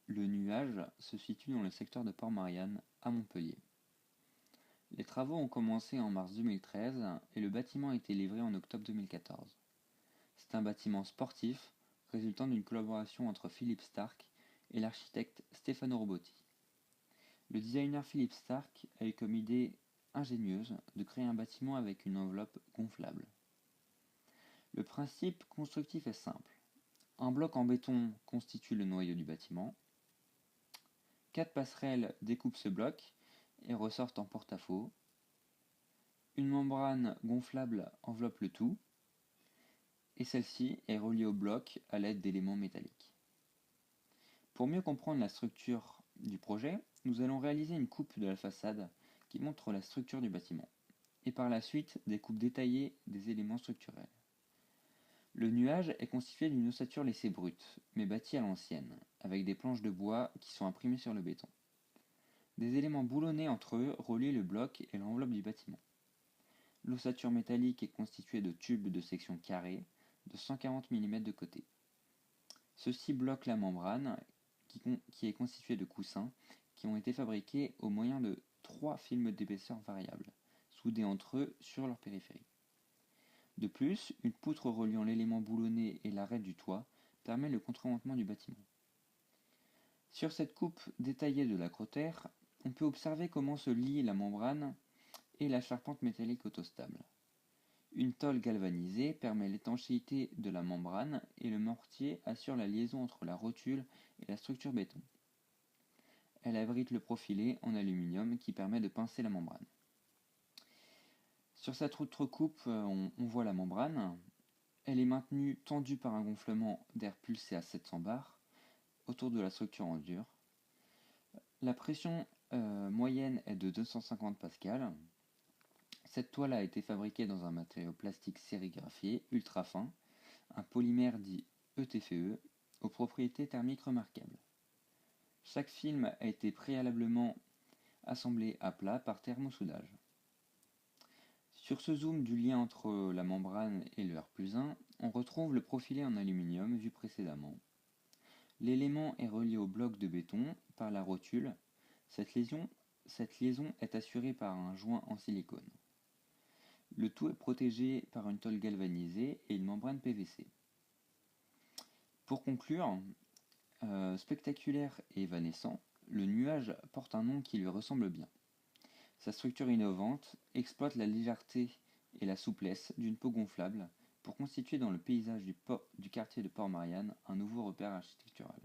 Le Nuage se situe dans le secteur de Port-Marianne, à Montpellier. Les travaux ont commencé en mars 2013 et le bâtiment a été livré en octobre 2014. C'est un bâtiment sportif résultant d'une collaboration entre Philippe Starck et l'architecte Stefano Robotti. Le designer Philippe Starck a eu comme idée ingénieuse de créer un bâtiment avec une enveloppe gonflable. Le principe constructif est simple. Un bloc en béton constitue le noyau du bâtiment. 4 passerelles découpent ce bloc et ressortent en porte-à-faux. Une membrane gonflable enveloppe le tout, et celle-ci est reliée au bloc à l'aide d'éléments métalliques. Pour mieux comprendre la structure du projet, nous allons réaliser une coupe de la façade qui montre la structure du bâtiment, et par la suite des coupes détaillées des éléments structurels. Le nuage est constitué d'une ossature laissée brute, mais bâtie à l'ancienne, avec des planches de bois qui sont imprimées sur le béton. Des éléments boulonnés entre eux relient le bloc et l'enveloppe du bâtiment. L'ossature métallique est constituée de tubes de section carrée de 140 mm de côté. Ceux-ci bloquent la membrane qui est constituée de coussins qui ont été fabriqués au moyen de 3 films d'épaisseur variable, soudés entre eux sur leur périphérie. De plus, une poutre reliant l'élément boulonné et l'arête du toit permet le contreventement du bâtiment. Sur cette coupe détaillée de l'acrotère, on peut observer comment se lient la membrane et la charpente métallique autostable. Une tôle galvanisée permet l'étanchéité de la membrane et le mortier assure la liaison entre la rotule et la structure béton. Elle abrite le profilé en aluminium qui permet de pincer la membrane. Sur cette autre coupe, on voit la membrane. Elle est maintenue tendue par un gonflement d'air pulsé à 700 bars autour de la structure en dur. La pression moyenne est de 250 pascal. Cette toile a été fabriquée dans un matériau plastique sérigraphié ultra fin, un polymère dit ETFE, aux propriétés thermiques remarquables. Chaque film a été préalablement assemblé à plat par thermosoudage. Sur ce zoom du lien entre la membrane et le R+1, on retrouve le profilé en aluminium vu précédemment. L'élément est relié au bloc de béton par la rotule. Cette liaison est assurée par un joint en silicone. Le tout est protégé par une tôle galvanisée et une membrane PVC. Pour conclure, spectaculaire et évanescent, le nuage porte un nom qui lui ressemble bien. Sa structure innovante exploite la légèreté et la souplesse d'une peau gonflable pour constituer dans le paysage du quartier de Port-Marianne un nouveau repère architectural.